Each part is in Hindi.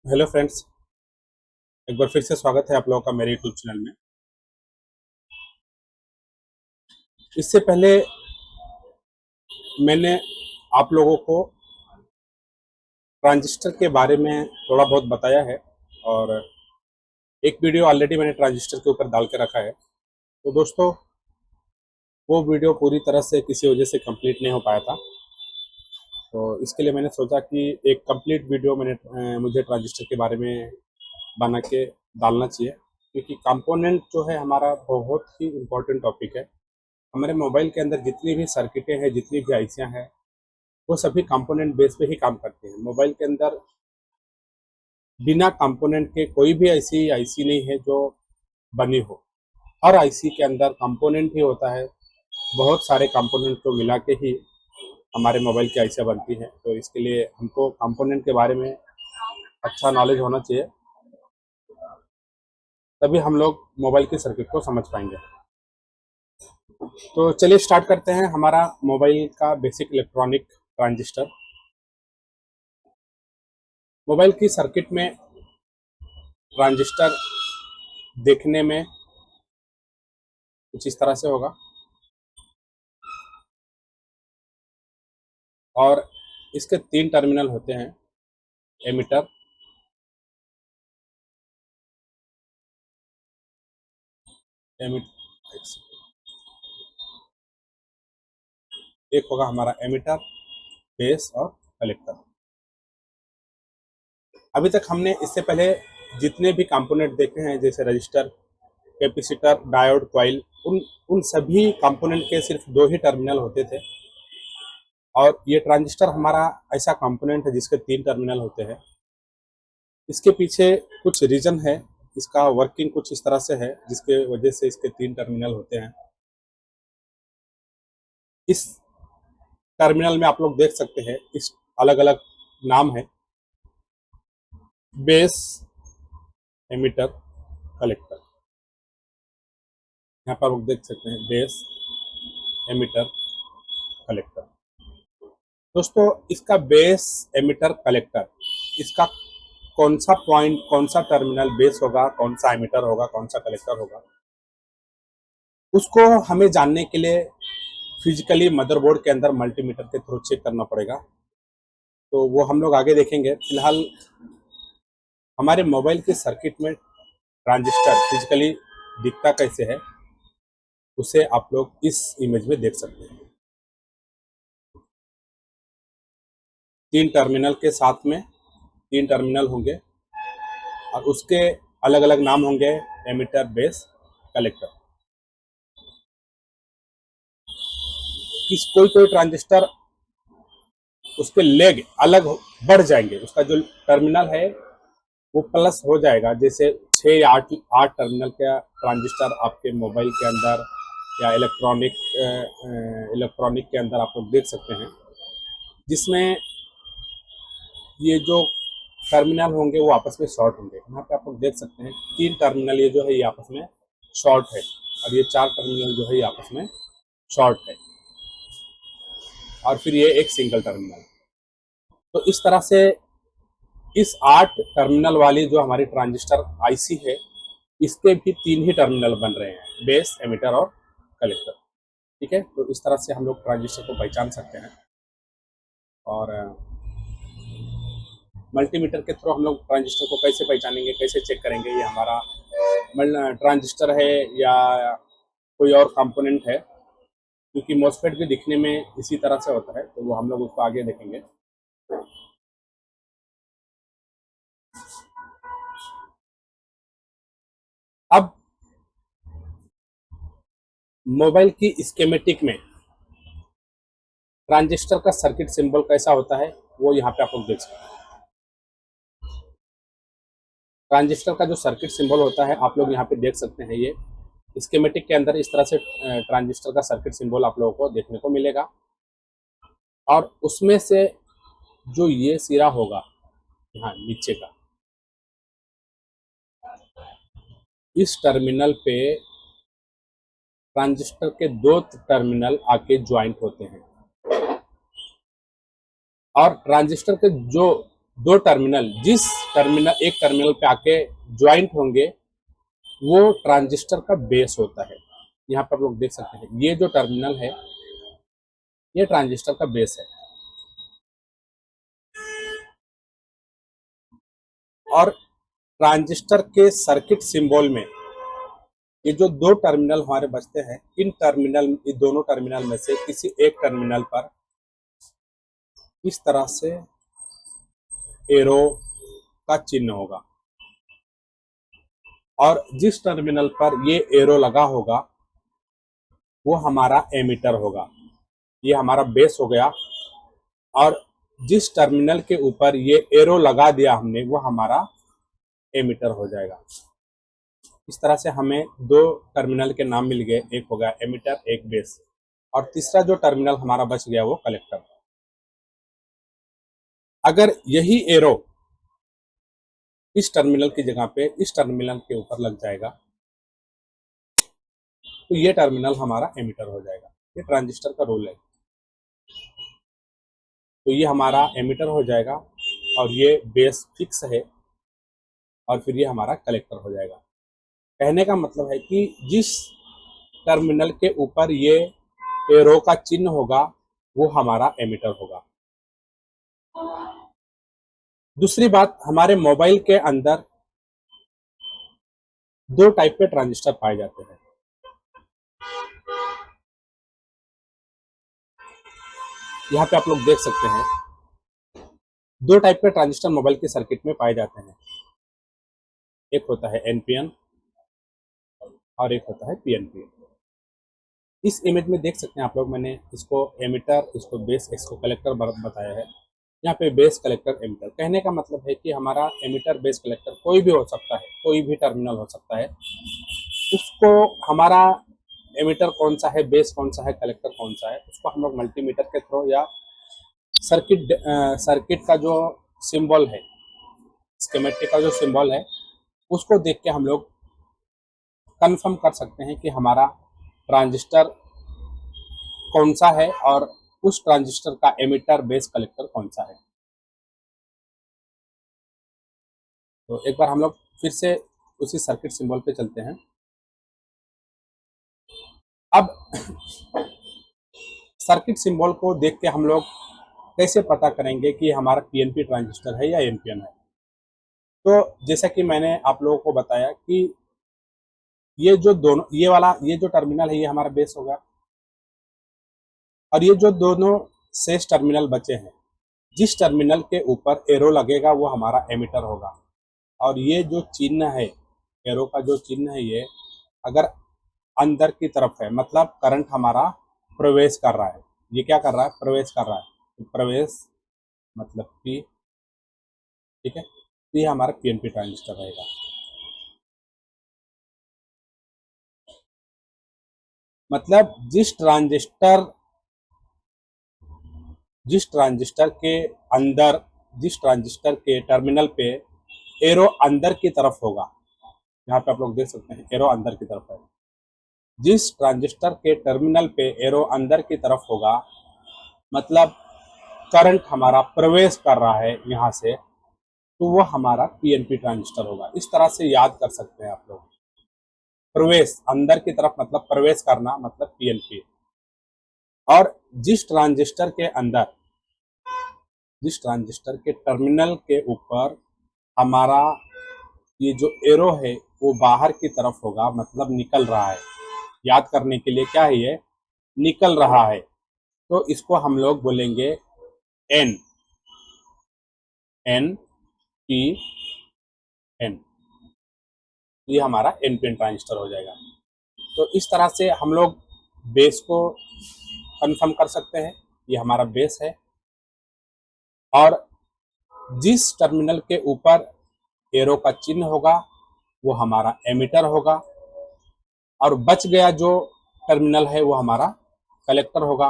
हेलो फ्रेंड्स, एक बार फिर से स्वागत है आप लोगों का मेरे यूट्यूब चैनल में। इससे पहले मैंने आप लोगों को ट्रांजिस्टर के बारे में थोड़ा बहुत बताया है और एक वीडियो ऑलरेडी मैंने ट्रांजिस्टर के ऊपर डाल के रखा है। तो दोस्तों, वो वीडियो पूरी तरह से किसी वजह से कंप्लीट नहीं हो पाया था, तो इसके लिए मैंने सोचा कि एक कंप्लीट वीडियो मुझे ट्रांजिस्टर के बारे में बना के डालना चाहिए, क्योंकि कंपोनेंट जो है हमारा बहुत ही इम्पोर्टेंट टॉपिक है। हमारे मोबाइल के अंदर जितनी भी सर्किटें हैं, जितनी भी आईसियाँ हैं, वो सभी कंपोनेंट बेस पे ही काम करते हैं। मोबाइल के अंदर बिना कंपोनेंट के कोई भी ऐसी आईसी नहीं है जो बनी हो। हर आईसी के अंदर कंपोनेंट ही होता है। बहुत सारे कंपोनेंट को मिला के ही हमारे मोबाइल की आईसियाँ बनती हैं। तो इसके लिए हमको कंपोनेंट के बारे में अच्छा नॉलेज होना चाहिए, तभी हम लोग मोबाइल की सर्किट को समझ पाएंगे। तो चलिए स्टार्ट करते हैं हमारा मोबाइल का बेसिक इलेक्ट्रॉनिक ट्रांजिस्टर। मोबाइल की सर्किट में ट्रांजिस्टर देखने में कुछ इस तरह से होगा और इसके 3 टर्मिनल होते हैं। एमिटर, एक होगा हमारा एमिटर, बेस और कलेक्टर। अभी तक हमने इससे पहले जितने भी कंपोनेंट देखे हैं, जैसे रजिस्टर, कैपेसिटर, डायोड, कॉइल, उन उन सभी कंपोनेंट के सिर्फ 2 ही टर्मिनल होते थे। और ये ट्रांजिस्टर हमारा ऐसा कंपोनेंट है जिसके 3 टर्मिनल होते हैं। इसके पीछे कुछ रीजन है, इसका वर्किंग कुछ इस तरह से है जिसके वजह से इसके 3 टर्मिनल होते हैं। इस टर्मिनल में आप लोग देख सकते हैं, इस अलग अलग नाम है: बेस, एमिटर, कलेक्टर। यहाँ पर आप देख सकते हैं बेस, एमिटर, कलेक्टर। दोस्तों, इसका बेस, एमिटर, कलेक्टर, इसका कौन सा पॉइंट, कौन सा टर्मिनल बेस होगा, कौन सा एमिटर होगा, कौन सा कलेक्टर होगा, उसको हमें जानने के लिए फिजिकली मदरबोर्ड के अंदर मल्टीमीटर के थ्रू चेक करना पड़ेगा। तो वो हम लोग आगे देखेंगे। फिलहाल हमारे मोबाइल के सर्किट में ट्रांजिस्टर फिजिकली दिखता कैसे है, उसे आप लोग इस इमेज में देख सकते हैं। 3 टर्मिनल के साथ में 3 टर्मिनल होंगे और उसके अलग अलग नाम होंगे: एमिटर, बेस, कलेक्टर। कोई कोई ट्रांजिस्टर, उसके लेग अलग बढ़ जाएंगे, उसका जो टर्मिनल है वो प्लस हो जाएगा। जैसे 6 या 8 टर्मिनल का ट्रांजिस्टर आपके मोबाइल के अंदर या इलेक्ट्रॉनिक के अंदर आप लोग देख सकते हैं, जिसमें ये जो टर्मिनल होंगे वो आपस में शॉर्ट होंगे। यहाँ पे आप लोग देख सकते हैं 3 टर्मिनल ये जो है ये आपस में शॉर्ट है और ये 4 टर्मिनल जो है ये आपस में शॉर्ट है और फिर ये एक सिंगल टर्मिनल। तो इस तरह से इस 8 टर्मिनल वाली जो हमारी ट्रांजिस्टर आईसी है, इसके भी 3 ही टर्मिनल बन रहे हैं: बेस, एमिटर और कलेक्टर। ठीक है, तो इस तरह से हम लोग ट्रांजिस्टर को पहचान सकते हैं। और मल्टीमीटर के थ्रू हम लोग ट्रांजिस्टर को कैसे पहचानेंगे, कैसे चेक करेंगे ये हमारा ट्रांजिस्टर है या कोई और कंपोनेंट है, क्योंकि मॉसफेट भी दिखने में इसी तरह से होता है। तो वो हम लोग उसको आगे देखेंगे। अब मोबाइल की स्कीमेटिक में ट्रांजिस्टर का सर्किट सिंबल कैसा होता है वो यहाँ पे आप लोग देख सकते हैं। ट्रांजिस्टर का जो सर्किट सिंबल होता है आप लोग यहाँ पे देख सकते हैं। ये स्कीमेटिक के अंदर इस तरह से ट्रांजिस्टर का सर्किट सिंबल आप लोगों को देखने को मिलेगा और उसमें से जो ये सिरा होगा यहाँ नीचे का, इस टर्मिनल पे ट्रांजिस्टर के 2 टर्मिनल आके ज्वाइंट होते हैं और ट्रांजिस्टर के जो दो टर्मिनल जिस टर्मिनल एक टर्मिनल पे आके ज्वाइंट होंगे वो ट्रांजिस्टर का बेस होता है। यहाँ पर आप लोग देख सकते हैं ये जो टर्मिनल है ये ट्रांजिस्टर का बेस है। और ट्रांजिस्टर के सर्किट सिंबल में ये जो दो टर्मिनल हमारे बचते हैं इन दोनों टर्मिनल में से किसी एक टर्मिनल पर इस तरह से एरो का चिन्ह होगा और जिस टर्मिनल पर ये एरो लगा होगा वो हमारा एमीटर होगा। ये हमारा बेस हो गया और जिस टर्मिनल के ऊपर ये एरो लगा दिया हमने वो हमारा एमीटर हो जाएगा। इस तरह से हमें दो टर्मिनल के नाम मिल गए, एक हो गया एमीटर एक बेस और तीसरा जो टर्मिनल हमारा बच गया वो कलेक्टर। अगर यही एरो इस टर्मिनल की जगह पे इस टर्मिनल के ऊपर लग जाएगा तो ये टर्मिनल हमारा एमीटर हो जाएगा। ये ट्रांजिस्टर का रूल है। तो ये हमारा एमीटर हो जाएगा और ये बेस फिक्स है और फिर ये हमारा कलेक्टर हो जाएगा। कहने का मतलब है कि जिस टर्मिनल के ऊपर ये एरो का चिन्ह होगा वो हमारा एमीटर होगा। दूसरी बात, हमारे मोबाइल के अंदर दो टाइप के ट्रांजिस्टर पाए जाते हैं। यहाँ पे आप लोग देख सकते हैं दो टाइप के ट्रांजिस्टर मोबाइल के सर्किट में पाए जाते हैं। एक होता है एनपीएन और एक होता है पीएनपी। इस इमेज में देख सकते हैं आप लोग, मैंने इसको एमीटर, इसको बेस, इसको कलेक्टर बताया है। यहाँ पे बेस, कलेक्टर, एमीटर। कहने का मतलब है कि हमारा एमीटर, बेस, कलेक्टर कोई भी हो सकता है, कोई भी टर्मिनल हो सकता है। उसको हमारा एमीटर कौन सा है, बेस कौन सा है, कलेक्टर कौन सा है, उसको हम लोग मल्टीमीटर के थ्रू या सर्किट का जो सिंबल है, स्कीमेटिक का जो सिंबल है उसको देख के हम लोग कंफर्म कर सकते हैं कि हमारा ट्रांजिस्टर कौन सा है और उस ट्रांजिस्टर का एमीटर, बेस, कलेक्टर कौन सा है। तो एक बार हम लोग फिर से उसी सर्किट सिंबल पे चलते हैं। अब सर्किट सिंबल को देख के हम लोग कैसे पता करेंगे कि हमारा पीएनपी ट्रांजिस्टर है या एनपीएन है। तो जैसा कि मैंने आप लोगों को बताया कि ये जो टर्मिनल है ये हमारा बेस होगा और ये जो दोनों शेष टर्मिनल बचे हैं, जिस टर्मिनल के ऊपर एरो लगेगा वो हमारा एमीटर होगा। और ये जो चिन्ह है, एरो का जो चिन्ह है, ये अगर अंदर की तरफ है मतलब करंट हमारा प्रवेश कर रहा है। ये क्या कर रहा है, प्रवेश कर रहा है। तो प्रवेश मतलब पी, ठीक है। तो ये हमारा पीएनपी ट्रांजिस्टर रहेगा। मतलब जिस ट्रांजिस्टर के अंदर, जिस ट्रांजिस्टर के टर्मिनल पे एरो अंदर की तरफ होगा, यहाँ पे आप लोग देख सकते हैं एरो अंदर की तरफ है। जिस ट्रांजिस्टर के टर्मिनल पे एरो अंदर की तरफ होगा मतलब करंट हमारा प्रवेश कर रहा है यहाँ से, तो वो हमारा पीएनपी ट्रांजिस्टर होगा। इस तरह से याद कर सकते हैं आप लोग। प्रवेश अंदर की तरफ मतलब प्रवेश करना मतलब पीएनपी। और जिस ट्रांजिस्टर के टर्मिनल के ऊपर हमारा ये जो एरो है वो बाहर की तरफ होगा मतलब निकल रहा है। याद करने के लिए क्या है, ये निकल रहा है, तो इसको हम लोग बोलेंगे एन पी एन। ये हमारा एनपीएन ट्रांजिस्टर हो जाएगा। तो इस तरह से हम लोग बेस को कंफर्म कर सकते हैं, ये हमारा बेस है। और जिस टर्मिनल के ऊपर एरो का चिन्ह होगा वो हमारा एमीटर होगा और बच गया जो टर्मिनल है वो हमारा कलेक्टर होगा।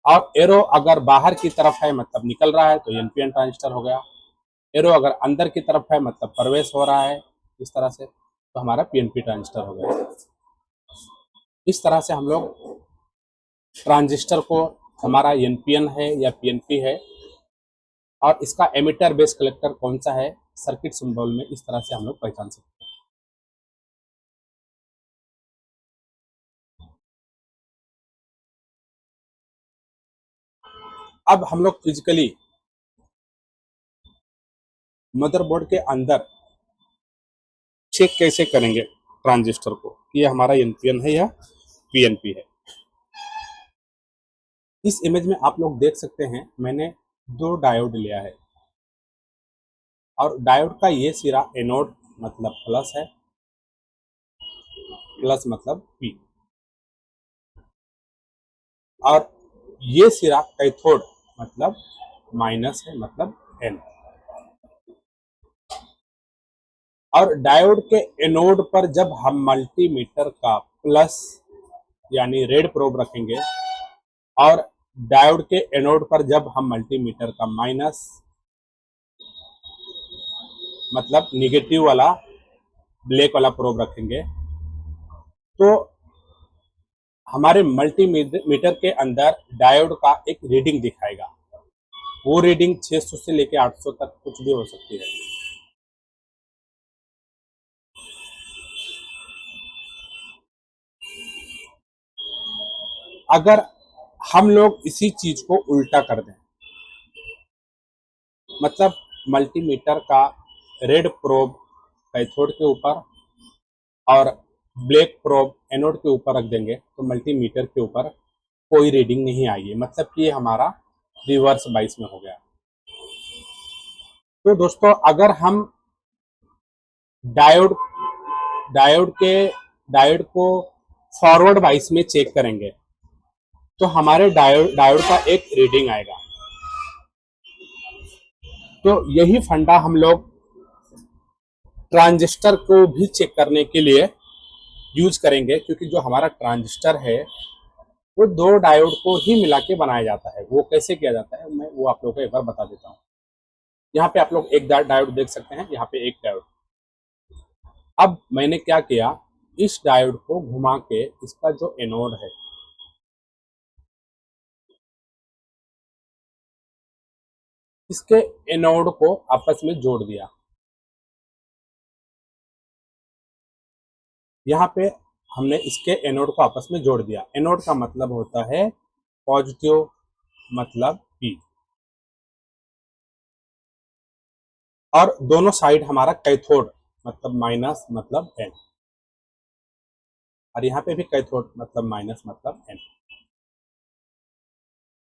और एरो अगर बाहर की तरफ है मतलब निकल रहा है तो एनपीएन ट्रांजिस्टर हो गया। एरो अगर अंदर की तरफ है मतलब प्रवेश हो रहा है इस तरह से, तो हमारा पीएनपी ट्रांजिस्टर हो गया। इस तरह से हम लोग ट्रांजिस्टर को हमारा एनपीएन है या पीएनपी है, और इसका एमिटर बेस कलेक्टर कौन सा है, सर्किट सिंबल में इस तरह से हम लोग पहचान सकते हैं। अब हम लोग फिजिकली मदरबोर्ड के अंदर चेक कैसे करेंगे ट्रांजिस्टर को कि ये हमारा एनपीएन है या पीएनपी है। इस इमेज में आप लोग देख सकते हैं मैंने दो डायोड लिया है, और डायोड का ये सिरा एनोड मतलब प्लस है, प्लस मतलब पी, और ये सिरा कैथोड मतलब माइनस है मतलब एन। और डायोड के एनोड पर जब हम मल्टीमीटर का प्लस यानी रेड प्रोब रखेंगे, और डायोड के एनोड पर जब हम मल्टीमीटर का माइनस मतलब निगेटिव वाला ब्लैक वाला प्रोब रखेंगे, तो हमारे मल्टीमीटर के अंदर डायोड का एक रीडिंग दिखाएगा। वो रीडिंग 600 से लेके 800 तक कुछ भी हो सकती है। अगर हम लोग इसी चीज को उल्टा कर दें, मतलब मल्टीमीटर का रेड प्रोब कैथोड के ऊपर और ब्लैक प्रोब एनोड के ऊपर रख देंगे, तो मल्टीमीटर के ऊपर कोई रीडिंग नहीं आएगी, मतलब कि ये हमारा रिवर्स बाइस में हो गया। तो दोस्तों अगर हम डायोड डायोड को फॉरवर्ड बाइस में चेक करेंगे, तो हमारे डायोड का एक रीडिंग आएगा। तो यही फंडा हम लोग ट्रांजिस्टर को भी चेक करने के लिए यूज करेंगे, क्योंकि जो हमारा ट्रांजिस्टर है वो दो डायोड को ही मिला के बनाया जाता है। वो कैसे किया जाता है मैं वो आप लोगों को एक बार बता देता हूँ। यहाँ पे आप लोग एक डायोड देख सकते हैं, यहाँ पे एक डायोड। अब मैंने क्या किया, इस डायोड को घुमा के इसका जो एनोड है इसके एनोड को आपस में जोड़ दिया। यहाँ पे हमने इसके एनोड को आपस में जोड़ दिया। एनोड का मतलब होता है पॉजिटिव मतलब पी, और दोनों साइड हमारा कैथोड मतलब माइनस मतलब एन, और यहाँ पे भी कैथोड मतलब माइनस मतलब एन।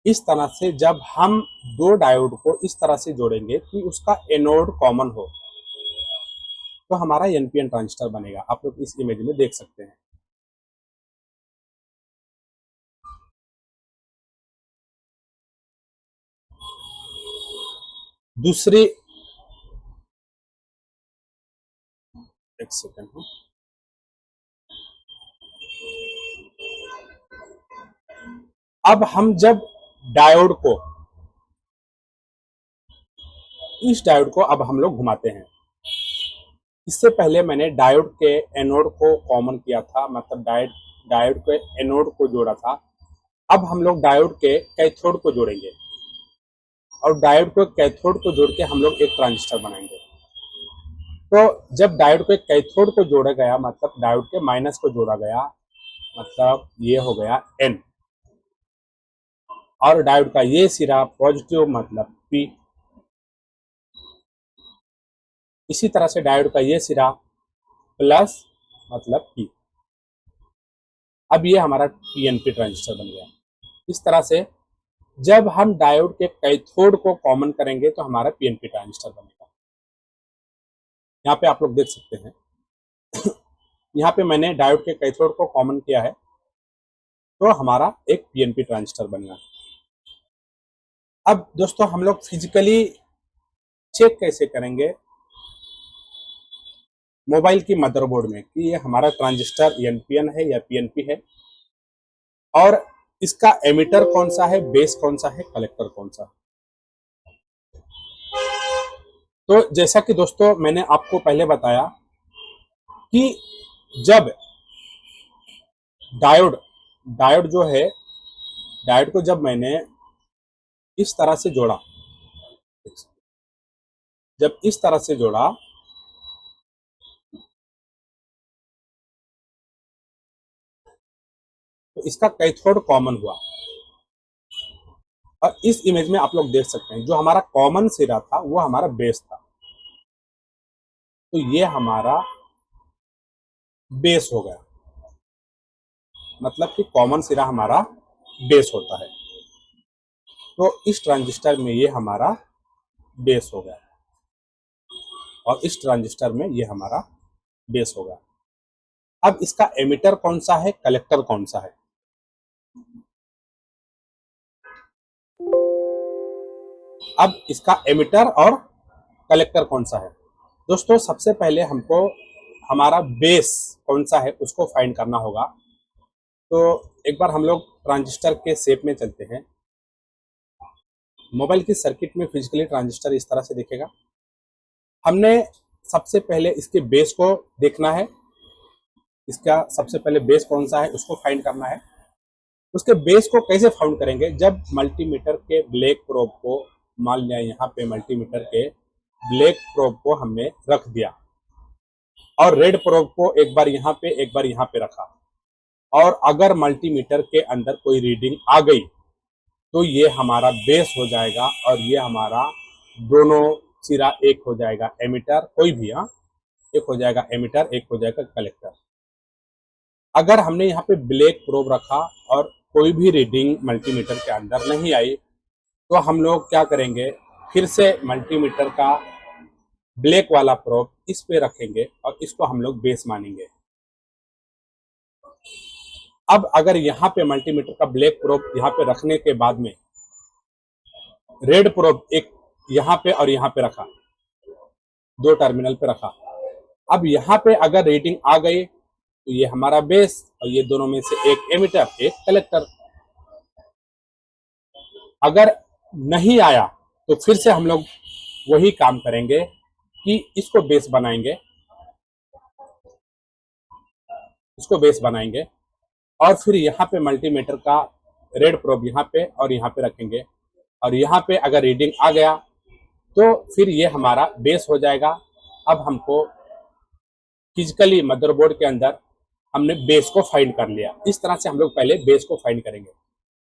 इस तरह से जब हम दो डायोड को इस तरह से जोड़ेंगे कि उसका एनोड कॉमन हो, तो हमारा एनपीएन ट्रांजिस्टर बनेगा। आप लोग इस इमेज में देख सकते हैं। दूसरी, एक सेकंड, अब हम जब डायोड को इस डायोड को अब हम लोग घुमाते हैं। इससे पहले मैंने डायोड के एनोड को कॉमन किया था, मतलब डायोड के एनोड को जोड़ा था। अब हम लोग डायोड के कैथोड को जोड़ेंगे, और डायोड को कैथोड को जोड़ के हम लोग एक ट्रांजिस्टर बनाएंगे। तो जब डायोड को कैथोड को जोड़ा गया, मतलब डायोड के माइनस को जोड़ा गया, मतलब ये हो गया एन, और डायोड का ये सिरा पॉजिटिव मतलब पी। इसी तरह से डायोड का ये सिरा प्लस मतलब पी। अब ये हमारा पीएनपी ट्रांजिस्टर बन गया। इस तरह से जब हम डायोड के कैथोड को कॉमन करेंगे तो हमारा पीएनपी ट्रांजिस्टर बनेगा। यहाँ पे आप लोग देख सकते हैं, यहाँ पे मैंने डायोड के कैथोड को कॉमन किया है, तो हमारा एक पीएनपी ट्रांजिस्टर बन गया। अब दोस्तों हम लोग फिजिकली चेक कैसे करेंगे मोबाइल की मदरबोर्ड में कि ये हमारा ट्रांजिस्टर एनपीएन है या पीएनपी है, और इसका एमिटर कौन सा है, बेस कौन सा है, कलेक्टर कौन सा है। तो जैसा कि दोस्तों मैंने आपको पहले बताया कि जब डायोड डायोड जो है डायोड को जब मैंने इस तरह से जोड़ा, जब इस तरह से जोड़ा तो इसका कैथोड कॉमन हुआ। और इस इमेज में आप लोग देख सकते हैं जो हमारा कॉमन सिरा था वो हमारा बेस था। तो ये हमारा बेस हो गया, मतलब कि कॉमन सिरा हमारा बेस होता है। तो इस ट्रांजिस्टर में ये हमारा बेस हो गया और इस ट्रांजिस्टर में ये हमारा बेस हो गया। अब इसका एमिटर कौन सा है, कलेक्टर कौन सा है? अब इसका एमिटर और कलेक्टर कौन सा है? दोस्तों सबसे पहले हमको हमारा बेस कौन सा है उसको फाइंड करना होगा। तो एक बार हम लोग ट्रांजिस्टर के शेप में चलते हैं। मोबाइल की सर्किट में फिजिकली ट्रांजिस्टर इस तरह से दिखेगा। हमने सबसे पहले इसके बेस को देखना है, इसका सबसे पहले बेस कौन सा है उसको फाइंड करना है। उसके बेस को कैसे फाउंड करेंगे? जब मल्टीमीटर के ब्लैक प्रोब को, मान लिया यहाँ पे मल्टीमीटर के ब्लैक प्रोब को हमने रख दिया और रेड प्रोब को एक बार यहाँ पे एक बार यहाँ पे रखा, और अगर मल्टीमीटर के अंदर कोई रीडिंग आ गई तो ये हमारा बेस हो जाएगा और ये हमारा दोनों सिरा एक हो जाएगा, एमिटर कोई भी, हाँ, एक हो जाएगा एमिटर, एक हो जाएगा कलेक्टर। अगर हमने यहाँ पे ब्लैक प्रोब रखा और कोई भी रीडिंग मल्टीमीटर के अंदर नहीं आई तो हम लोग क्या करेंगे, फिर से मल्टीमीटर का ब्लैक वाला प्रोब इस पे रखेंगे और इसको हम लोग बेस मानेंगे। अब अगर यहाँ पे मल्टीमीटर का ब्लैक प्रोब यहाँ पे रखने के बाद में रेड प्रोब एक यहाँ पे और यहाँ पे रखा, दो टर्मिनल पे रखा, अब यहाँ पे अगर रीडिंग आ गई तो ये हमारा बेस और ये दोनों में से एक एमिटर एक कलेक्टर। अगर नहीं आया तो फिर से हम लोग वही काम करेंगे कि इसको बेस बनाएंगे, इसको बेस बनाएंगे और फिर यहाँ पे मल्टीमीटर का रेड प्रोब यहाँ पे और यहाँ पे रखेंगे और यहाँ पे अगर रीडिंग आ गया तो फिर ये हमारा बेस हो जाएगा। अब हमको फिजिकली मदरबोर्ड के अंदर हमने बेस को फाइंड कर लिया। इस तरह से हम लोग पहले बेस को फाइंड करेंगे।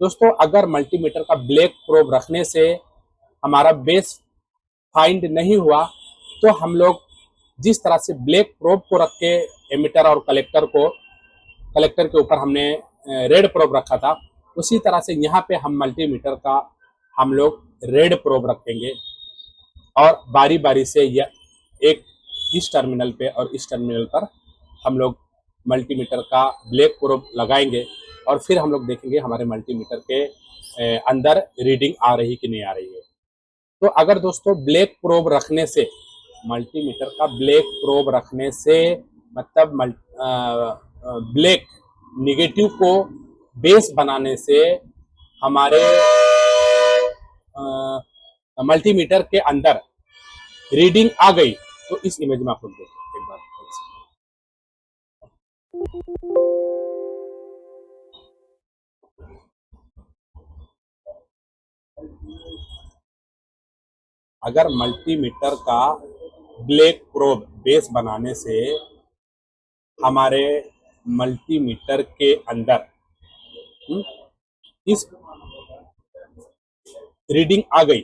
दोस्तों अगर मल्टीमीटर का ब्लैक प्रोब रखने से हमारा बेस फाइंड नहीं हुआ तो हम लोग जिस तरह से ब्लैक प्रोब को रख के एमिटर और कलेक्टर को, कलेक्टर के ऊपर हमने रेड प्रोब रखा था, उसी तरह से यहाँ पे हम मल्टीमीटर का हम लोग रेड प्रोब रखेंगे और बारी बारी से यह एक इस टर्मिनल पे और इस टर्मिनल पर हम लोग मल्टीमीटर का ब्लैक प्रोब लगाएंगे और फिर हम लोग देखेंगे हमारे मल्टीमीटर के अंदर रीडिंग आ रही कि नहीं आ रही है। तो अगर दोस्तों ब्लैक प्रोब रखने से, मल्टीमीटर का ब्लैक प्रोब रखने से मतलब ब्लैक निगेटिव को बेस बनाने से हमारे मल्टीमीटर के अंदर रीडिंग आ गई तो इस इमेज में आप लोग देखो एक बार। अगर मल्टीमीटर का ब्लैक प्रोब बेस बनाने से हमारे मल्टीमीटर के अंदर इस रीडिंग आ गई,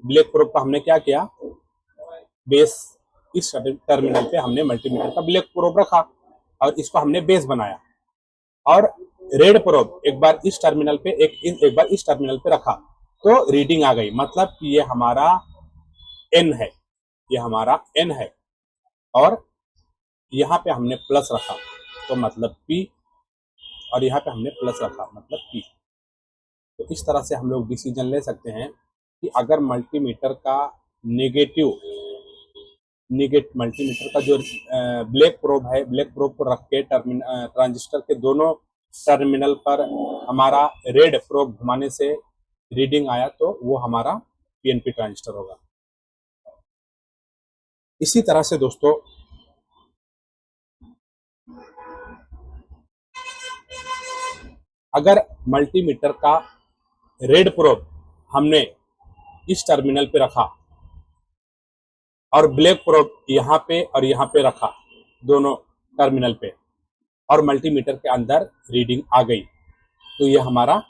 ब्लैक प्रोब का हमने क्या किया, बेस इस टर्मिनल पे हमने मल्टीमीटर का ब्लैक प्रोब रखा और इसको हमने बेस बनाया और रेड प्रोब एक बार इस टर्मिनल पे एक बार इस टर्मिनल पे रखा तो रीडिंग आ गई, मतलब कि ये हमारा एन है, ये हमारा एन है और यहाँ पे हमने प्लस रखा तो मतलब पी और यहाँ पे हमने प्लस रखा मतलब पी। तो इस तरह से हम लोग डिसीजन ले सकते हैं कि अगर मल्टीमीटर का मल्टीमीटर का जो ब्लैक प्रोब है, ब्लैक प्रोब को रख के ट्रांजिस्टर के दोनों टर्मिनल पर हमारा रेड प्रोब घुमाने से रीडिंग आया तो वो हमारा पीएनपी ट्रांजिस्टर होगा। इसी तरह से दोस्तों अगर मल्टीमीटर का रेड प्रोब हमने इस टर्मिनल पे रखा और ब्लैक प्रोब यहाँ पे और यहाँ पे रखा, दोनों टर्मिनल पे, और मल्टीमीटर के अंदर रीडिंग आ गई, तो ये हमारा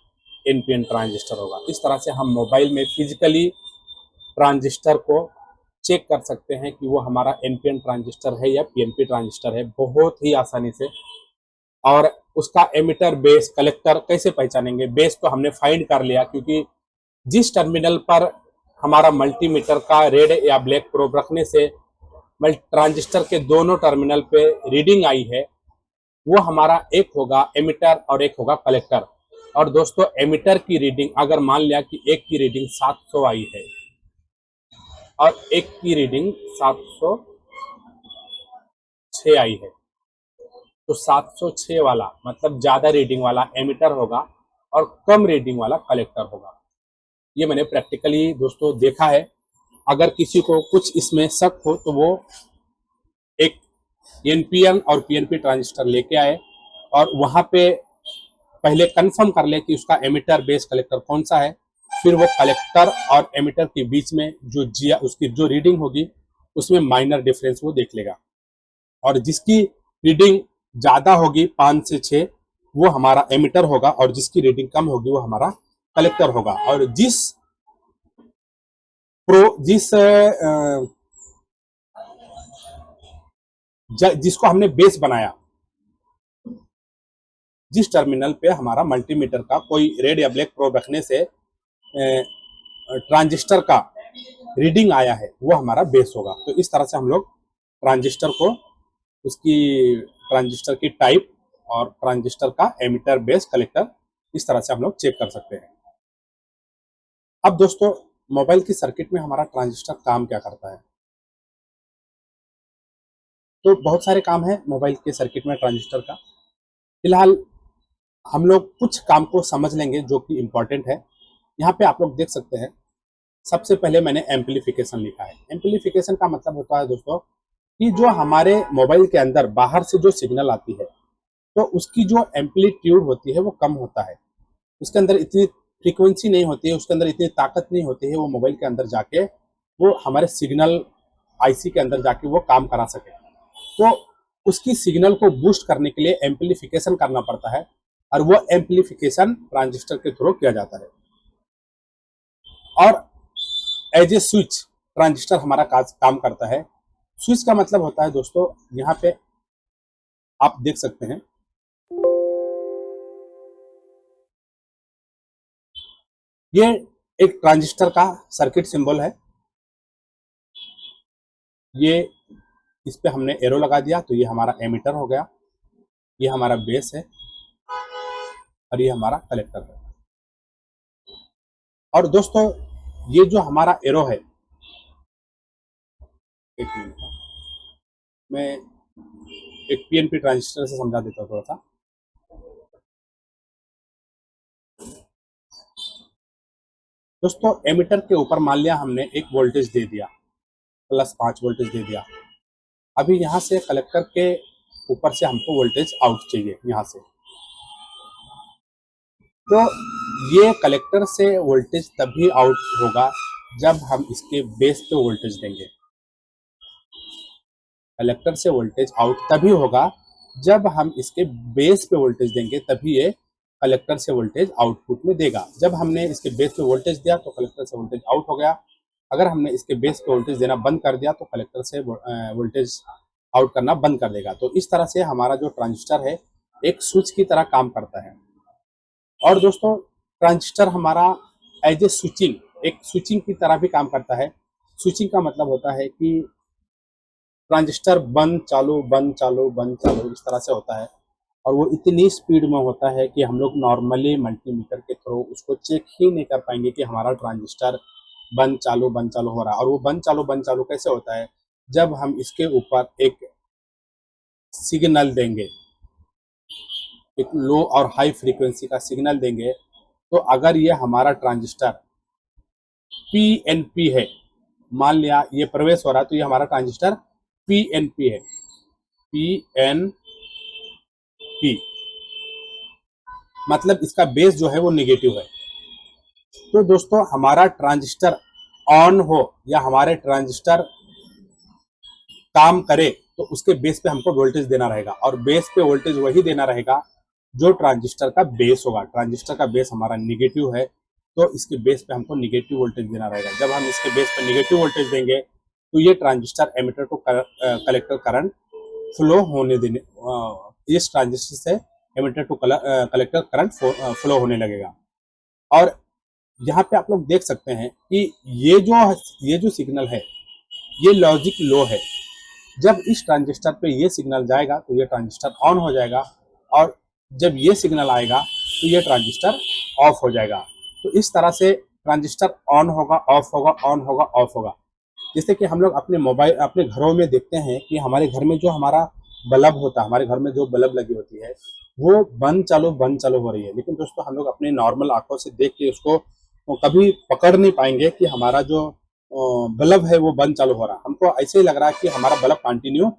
एनपीएन ट्रांजिस्टर होगा। इस तरह से हम मोबाइल में फिजिकली ट्रांजिस्टर को चेक कर सकते हैं कि वो हमारा एनपीएन ट्रांजिस्टर है या पीएनपी ट्रांजिस्टर है, बहुत ही आसानी से। और उसका एमिटर, बेस, कलेक्टर कैसे पहचानेंगे? बेस तो हमने फाइंड कर लिया, क्योंकि जिस टर्मिनल पर हमारा मल्टीमीटर का रेड या ब्लैक प्रोब रखने से ट्रांजिस्टर के दोनों टर्मिनल पे रीडिंग आई है, वो हमारा एक होगा एमिटर और एक होगा कलेक्टर। और दोस्तों, एमिटर की रीडिंग अगर मान लिया कि एक की रीडिंग 700 आई है और एक की रीडिंग 706 आई है, तो 706 वाला मतलब ज्यादा रीडिंग वाला एमिटर होगा और कम रीडिंग वाला कलेक्टर होगा। ये मैंने प्रैक्टिकली दोस्तों देखा है। अगर किसी को कुछ इसमें शक हो तो वो एक एनपीएन और पीएनपी ट्रांजिस्टर लेके आए और वहां पे पहले कंफर्म कर ले कि उसका एमिटर, बेस, कलेक्टर कौन सा है। फिर वो कलेक्टर और एमिटर के बीच में उसकी जो रीडिंग होगी उसमें माइनर डिफरेंस वो देख लेगा, और जिसकी रीडिंग ज्यादा होगी 5 से 6 वो हमारा एमिटर होगा, और जिसकी रीडिंग कम होगी वो हमारा कलेक्टर होगा। और जिसको हमने बेस बनाया, जिस टर्मिनल पे हमारा मल्टीमीटर का कोई रेड या ब्लैक प्रोब रखने से ट्रांजिस्टर का रीडिंग आया है, वो हमारा बेस होगा। तो इस तरह से हम लोग ट्रांजिस्टर को, उसकी ट्रांजिस्टर की टाइप और ट्रांजिस्टर का एमिटर, बेस, कलेक्टर, इस तरह से हम लोग चेक कर सकते हैं। अब दोस्तों, मोबाइल की सर्किट में हमारा ट्रांजिस्टर काम क्या करता है? तो बहुत सारे काम है मोबाइल के सर्किट में ट्रांजिस्टर का। फिलहाल हम लोग कुछ काम को समझ लेंगे जो कि इम्पोर्टेंट है। यहाँ पे आप लोग देख सकते हैं, सबसे पहले मैंने एम्पलीफिकेशन लिखा है। एम्पलीफिकेशन का मतलब होता है दोस्तों कि जो हमारे मोबाइल के अंदर बाहर से जो सिग्नल आती है, तो उसकी जो एम्पलीट्यूड होती है वो कम होता है। उसके अंदर इतनी फ्रीक्वेंसी नहीं होती है, उसके अंदर इतनी ताकत नहीं होती है, वो मोबाइल के अंदर जाके वो हमारे सिग्नल आईसी के अंदर जाके वो काम करा सके। तो उसकी सिग्नल को बूस्ट करने के लिए एम्पलीफिकेशन करना पड़ता है, और वो एम्पलीफिकेशन ट्रांजिस्टर के थ्रू किया जाता है। और एज ए स्विच ट्रांजिस्टर हमारा काम करता है। स्विच का मतलब होता है दोस्तों, यहाँ पे आप देख सकते हैं, ये एक ट्रांजिस्टर का सर्किट सिंबल है। ये इस पे हमने एरो लगा दिया, तो ये हमारा एमिटर हो गया, ये हमारा बेस है और ये हमारा कलेक्टर है। और दोस्तों, ये जो हमारा एरो है, एक मिनट, मैं एक पीएनपी ट्रांजिस्टर से समझा देता हूँ थोड़ा सा। दोस्तों, एमिटर के ऊपर मान लिया हमने एक वोल्टेज दे दिया, +5 वोल्टेज दे दिया। अभी यहाँ से कलेक्टर के ऊपर से हमको वोल्टेज आउट चाहिए यहाँ से, तो ये कलेक्टर से वोल्टेज तभी आउट होगा जब हम इसके बेस पे वोल्टेज देंगे। कलेक्टर से वोल्टेज आउट तभी होगा जब हम इसके बेस पे वोल्टेज देंगे, तभी ये कलेक्टर से वोल्टेज आउटपुट में देगा। जब हमने इसके बेस पे वोल्टेज दिया तो कलेक्टर से वोल्टेज आउट हो गया। अगर हमने इसके बेस पे वोल्टेज देना बंद कर दिया तो कलेक्टर से वोल्टेज आउट करना बंद कर देगा। तो इस तरह से हमारा जो ट्रांजिस्टर है एक स्विच की तरह काम करता है। और दोस्तों, ट्रांजिस्टर हमारा एज ए स्विचिंग, एक स्विचिंग की तरह भी काम करता है। स्विचिंग का मतलब होता है कि ट्रांजिस्टर बंद चालू बंद चालू बंद चालू इस तरह से होता है, और वो इतनी स्पीड में होता है कि हम लोग नॉर्मली मल्टीमीटर के थ्रू उसको चेक ही नहीं कर पाएंगे कि हमारा ट्रांजिस्टर बंद चालू हो रहा है। और वो बंद चालू कैसे होता है? जब हम इसके ऊपर एक सिग्नल देंगे, एक लो और हाई फ्रीक्वेंसी का सिग्नल देंगे, तो अगर ये हमारा ट्रांजिस्टर पीएनपी है, मान लिया ये प्रवेश हो रहा है, तो ये हमारा ट्रांजिस्टर पीएनपी है, पीएनपी। मतलब इसका बेस जो है वो निगेटिव है। तो दोस्तों हमारा ट्रांजिस्टर ऑन हो या हमारे ट्रांजिस्टर काम करे तो उसके बेस पे हमको वोल्टेज देना रहेगा, और बेस पे वोल्टेज वही देना रहेगा जो ट्रांजिस्टर का बेस होगा। ट्रांजिस्टर का बेस हमारा निगेटिव है तो इसके बेस पे हमको निगेटिव वोल्टेज देना रहेगा। जब हम इसके बेस पे निगेटिव वोल्टेज देंगे तो ये transistor emitter to collector current flow होने देने, इस ट्रांजिस्टर से emitter to collector current flow होने लगेगा। और यहाँ पे आप लोग देख सकते हैं कि ये जो सिग्नल है ये लॉजिक लो है। जब इस ट्रांजिस्टर पे ये सिग्नल जाएगा तो ये ट्रांजिस्टर ऑन हो जाएगा, और जब ये सिग्नल आएगा तो ये ट्रांजिस्टर ऑफ हो जाएगा। तो इस तरह से ट्रांजिस्टर ऑन होगा, ऑफ होगा, ऑन होगा, ऑफ होगा। जैसे कि हम लोग अपने घरों में देखते हैं कि हमारे घर में जो हमारा बल्ब होता है, हमारे घर में जो बल्ब लगी होती है वो बंद चालू हो रही है, लेकिन दोस्तों हम लोग अपने नॉर्मल आंखों से देख के उसको कभी पकड़ नहीं पाएंगे कि हमारा जो बल्ब है वो बंद चालू हो रहा है। हमको ऐसे ही लग रहा है कि हमारा बल्ब कंटिन्यू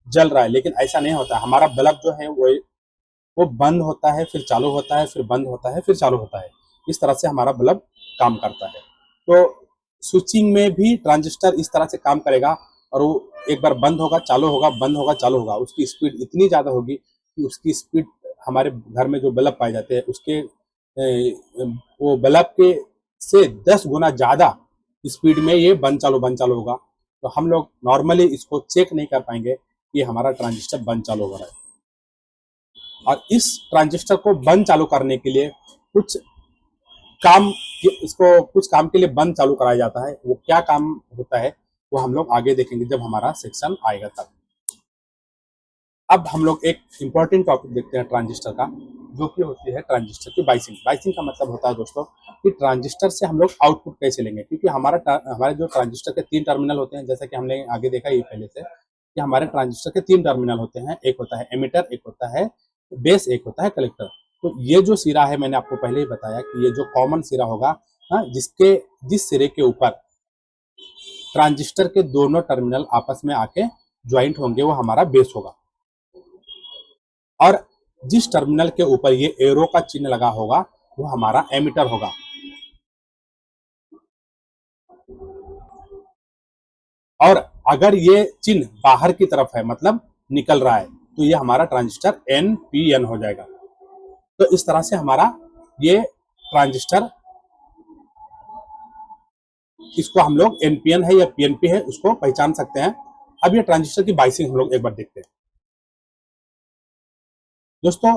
जल रहा है, लेकिन ऐसा नहीं होता। हमारा बल्ब जो है वो बंद होता है, फिर चालू होता है, फिर बंद होता है, फिर चालू होता है। इस तरह से हमारा बल्ब काम करता है। तो स्विचिंग में भी ट्रांजिस्टर इस तरह से काम करेगा, और वो एक बार बंद होगा, चालू होगा, बंद होगा, चालू होगा। उसकी स्पीड इतनी ज़्यादा होगी कि उसकी स्पीड हमारे घर में जो बल्ब पाए जाते हैं उसके वो बल्ब के से 10 गुना ज़्यादा स्पीड में ये बंद चालू होगा। तो हम लोग नॉर्मली इसको चेक नहीं कर पाएंगे कि हमारा ट्रांजिस्टर बंद चालू हो रहा है। और इस ट्रांजिस्टर को बंद चालू करने के लिए कुछ काम इसको कुछ काम के लिए बंद चालू कराया जाता है। वो क्या काम होता है वो हम लोग आगे देखेंगे जब हमारा सेक्शन आएगा तब। अब हम लोग एक इम्पॉर्टेंट टॉपिक देखते हैं ट्रांजिस्टर का, जो कि होती है ट्रांजिस्टर की बाइसिंग। बाइसिंग का मतलब होता है दोस्तों कि ट्रांजिस्टर से हम लोग आउटपुट कैसे लेंगे, क्योंकि हमारे जो ट्रांजिस्टर के 3 टर्मिनल होते हैं, जैसा कि हमने आगे देखा ये पहले से कि हमारे ट्रांजिस्टर के 3 टर्मिनल होते हैं। एक होता है एमिटर, एक होता है बेस, एक होता है कलेक्टर। तो ये जो सिरा है मैंने आपको पहले ही बताया कि ये जो कॉमन सिरा होगा, जिस सिरे के ऊपर ट्रांजिस्टर के दोनों टर्मिनल आपस में आके ज्वाइंट होंगे वो हमारा बेस होगा। और जिस टर्मिनल के ऊपर ये एरो का चिन्ह लगा होगा वो हमारा एमिटर होगा। और अगर ये चिन्ह बाहर की तरफ है, मतलब निकल रहा है, तो ये हमारा ट्रांजिस्टर NPN हो जाएगा। तो इस तरह से हमारा ये ट्रांजिस्टर, इसको हम लोग NPN है या PNP है उसको पहचान सकते हैं। अब ये ट्रांजिस्टर की बाइसिंग हम लोग एक बार देखते हैं। दोस्तों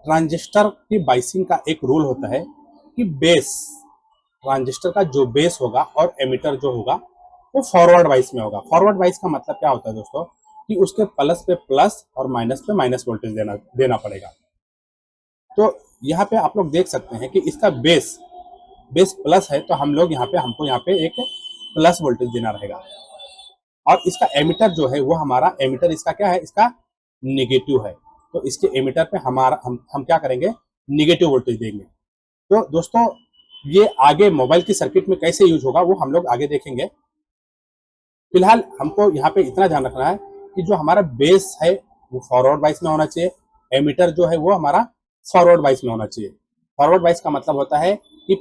ट्रांजिस्टर की बाइसिंग का एक रूल होता है कि बेस, ट्रांजिस्टर का जो बेस होगा और एमिटर जो होगा वो फॉरवर्ड वाइस में होगा। फॉरवर्ड वाइस का मतलब क्या होता है दोस्तों कि उसके प्लस पे प्लस और माइनस पे माइनस वोल्टेज देना पड़ेगा। तो यहाँ पे आप लोग देख सकते हैं कि इसका बेस प्लस है, तो हमको यहाँ पे एक प्लस वोल्टेज देना रहेगा। और इसका एमिटर जो है वो हमारा एमिटर इसका क्या है, इसका निगेटिव है। तो इसके एमिटर पे हम क्या करेंगे, निगेटिव वोल्टेज देंगे। तो दोस्तों ये आगे मोबाइल की सर्किट में कैसे यूज होगा वो हम लोग आगे देखेंगे। फिलहाल हमको यहाँ पे इतना ध्यान रखना है कि जो हमारा बेस है वो फॉरवर्ड वाइस में होना चाहिए, एमिटर जो है वो हमारा फॉरवर्ड वाइस में होना चाहिए। फॉरवर्ड वाइस का मतलब होता है कि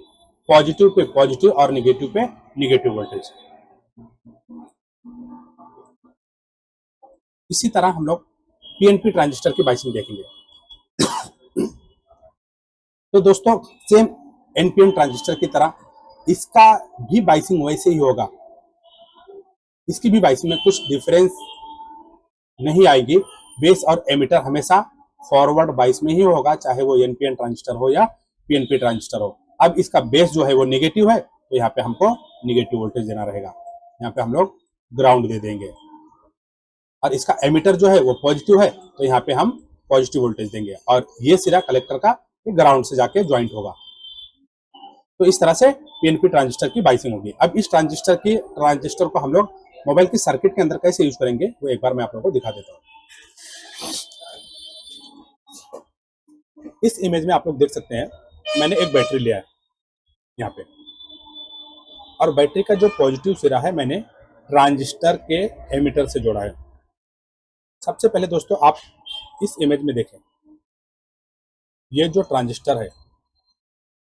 पॉजिटिव पे पॉजिटिव और निगेटिव पे निगेटिव वोल्टेज। इसी तरह हम लोग PNP ट्रांजिस्टर की बाइसिंग देखेंगे। तो दोस्तों सेम NPN ट्रांजिस्टर की तरह इसका भी बाइसिंग वैसे ही होगा। इसकी भी बाइसिंग में कुछ डिफरेंस नहीं आएगी। बेस और एमिटर हमेशा फॉरवर्ड बाइस में ही होगा, चाहे वो NPN ट्रांजिस्टर हो या PNP ट्रांजिस्टर हो। अब इसका बेस जो है वो निगेटिव है, तो यहाँ पे हमको निगेटिव वोल्टेज देना रहेगा। यहाँ पे हम लोग ग्राउंड दे देंगे। और इसका एमिटर जो है वो पॉजिटिव है, तो यहाँ पे हम पॉजिटिव वोल्टेज देंगे, और ये सिरा कलेक्टर का ग्राउंड से जाके ज्वाइंट होगा। तो इस तरह से PNP ट्रांजिस्टर की बाइसिंग होगी। अब इस ट्रांजिस्टर को हम लोग मोबाइल की सर्किट के अंदर कैसे यूज करेंगे वो एक बार मैं आप लोगों को दिखा देता हूँ। इस इमेज में आप लोग देख सकते हैं मैंने एक बैटरी लिया है यहाँ पे, और बैटरी का जो पॉजिटिव सिरा है मैंने ट्रांजिस्टर के एमिटर से जोड़ा है। सबसे पहले दोस्तों आप इस इमेज में देखें, ये जो ट्रांजिस्टर है,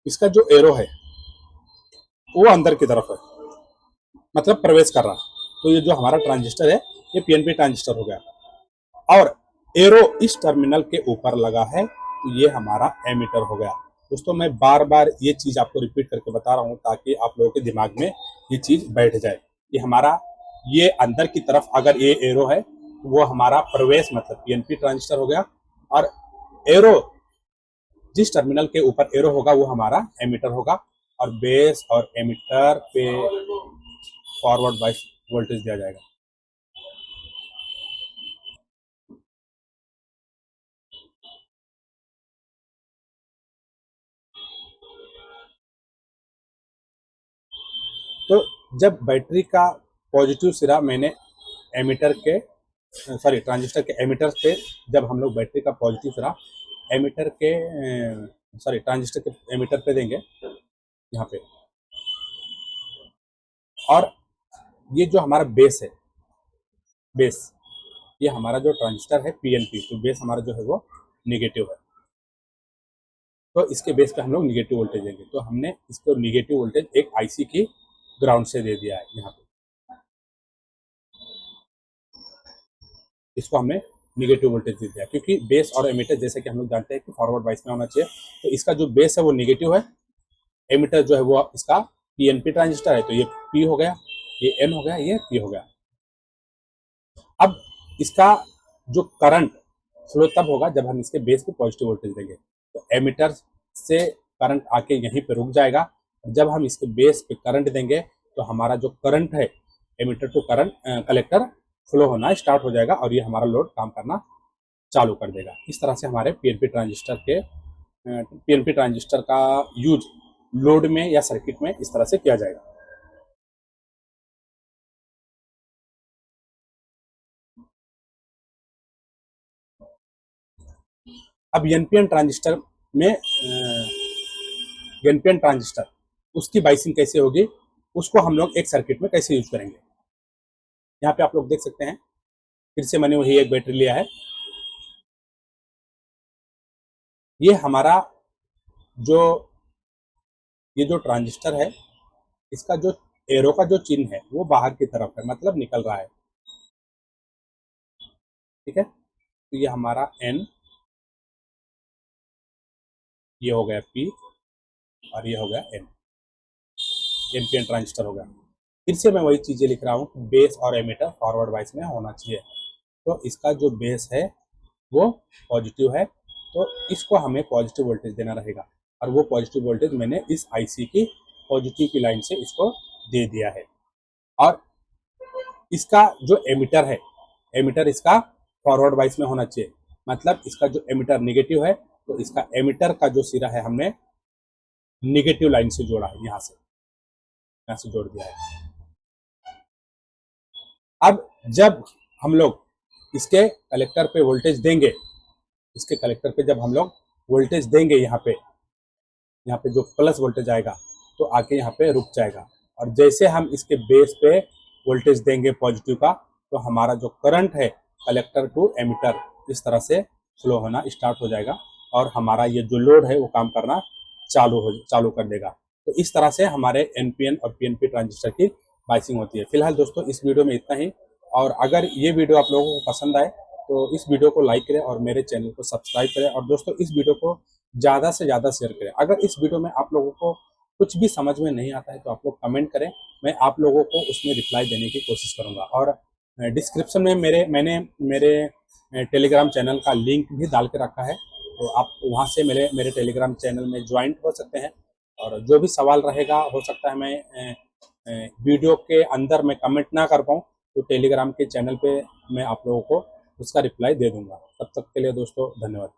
इसका जो एरो है वो अंदर की तरफ है, मतलब प्रवेश कर रहा। तो ये जो हमारा ट्रांजिस्टर है ये पीएनपी ट्रांजिस्टर हो गया। और एरो इस टर्मिनल के ऊपर लगा है, तो ये हमारा एमीटर हो गया। दोस्तों मैं बार बार ये चीज आपको रिपीट करके बता रहा हूँ ताकि आप लोगों के दिमाग में ये चीज बैठ जाए। ये हमारा, ये अंदर की तरफ अगर ये एरो है तो वो हमारा प्रवेश मतलब पीएनपी ट्रांजिस्टर हो गया। और एरो, जिस टर्मिनल के ऊपर एरो होगा वो हमारा एमीटर होगा। और बेस और एमीटर पे फॉरवर्ड बायस वोल्टेज दिया जाएगा। तो जब बैटरी का पॉजिटिव सिरा मैंने एमीटर के, सॉरी ट्रांजिस्टर के एमीटर पे, जब हम लोग बैटरी का पॉजिटिव सिरा एमीटर के, सॉरी ट्रांजिस्टर के एमीटर पे देंगे यहाँ पे, और ये जो हमारा बेस है, बेस, ये हमारा जो ट्रांजिस्टर है पीएनपी, तो बेस हमारा जो है वो निगेटिव है। तो इसके बेस पे हम लोग निगेटिव वोल्टेज देंगे। तो हमने इसको निगेटिव वोल्टेज एक आईसी की ग्राउंड से दे दिया है यहाँ पे, इसको हमने निगेटिव वोल्टेज दे दिया क्योंकि बेस और एमीटर जैसे कि हम लोग जानते हैं कि फॉरवर्ड बाइस में होना चाहिए। तो इसका जो बेस है वो निगेटिव है, एमीटर जो है वो इसका पीएनपी ट्रांजिस्टर है, तो ये पी हो गया, ये एन हो गया, ये पी हो गया। अब इसका जो करंट फ्लो तब होगा जब हम इसके बेस पे पॉजिटिव वोल्टेज देंगे। तो एमीटर से करंट आके यहीं पे रुक जाएगा। जब हम इसके बेस पे करंट देंगे तो हमारा जो करंट है emitter to current collector flow होना स्टार्ट हो जाएगा और ये हमारा लोड काम करना चालू कर देगा। इस तरह से हमारे पीएनपी ट्रांजिस्टर का यूज लोड में या सर्किट में इस तरह से किया जाएगा। अब एनपीएन ट्रांजिस्टर में एनपीएन ट्रांजिस्टर उसकी बाइसिंग कैसे होगी, उसको हम लोग एक सर्किट में कैसे यूज करेंगे। यहाँ पे आप लोग देख सकते हैं, फिर से मैंने वही एक बैटरी लिया है। ये हमारा जो, ये जो ट्रांजिस्टर है इसका जो एरो का जो चिन्ह है वो बाहर की तरफ है, मतलब निकल रहा है। ठीक है, तो ये हमारा एन, ये हो गया पी, और ये हो गया एन, एनपीएन ट्रांजिस्टर हो गया। फिर से मैं वही चीजें लिख रहा हूँ, बेस और एमीटर फॉरवर्ड वाइस में होना चाहिए। तो इसका जो बेस है वो पॉजिटिव है, तो इसको हमें पॉजिटिव वोल्टेज देना रहेगा। और वो पॉजिटिव वोल्टेज मैंने इस आईसी की पॉजिटिव की लाइन से इसको दे दिया है। और इसका जो एमीटर है, एमीटर इसका फॉरवर्ड वाइस में होना चाहिए, मतलब इसका जो एमीटर निगेटिव है तो इसका एमीटर का जो सिरा है हमने निगेटिव लाइन से जोड़ा है, यहाँ से जोड़ दिया है। अब जब हम लोग इसके कलेक्टर पे वोल्टेज देंगे, इसके कलेक्टर पे जब हम लोग वोल्टेज देंगे, यहाँ पे जो प्लस वोल्टेज आएगा तो आके यहाँ पे रुक जाएगा। और जैसे हम इसके बेस पे वोल्टेज देंगे पॉजिटिव का, तो हमारा जो करंट है कलेक्टर टू एमीटर इस तरह से फ्लो होना स्टार्ट हो जाएगा और हमारा ये जो लोड है वो काम करना चालू कर देगा। तो इस तरह से हमारे एनपीएन और पीएनपी ट्रांजिस्टर की बाइसिंग होती है। फिलहाल दोस्तों इस वीडियो में इतना ही, और अगर ये वीडियो आप लोगों को पसंद आए तो इस वीडियो को लाइक करें और मेरे चैनल को सब्सक्राइब करें। और दोस्तों इस वीडियो को ज़्यादा से ज़्यादा शेयर करें। अगर इस वीडियो में आप लोगों को कुछ भी समझ में नहीं आता है तो आप लोग कमेंट करें, मैं आप लोगों को उसमें रिप्लाई देने की कोशिश करूँगा। और डिस्क्रिप्शन में मेरे टेलीग्राम चैनल का लिंक भी डाल के रखा है, तो आप वहाँ से मेरे टेलीग्राम चैनल में ज्वाइंट हो सकते हैं। और जो भी सवाल रहेगा, हो सकता है मैं वीडियो के अंदर मैं कमेंट ना कर पाऊँ, तो टेलीग्राम के चैनल पे मैं आप लोगों को उसका रिप्लाई दे दूंगा। तब तक के लिए दोस्तों धन्यवाद।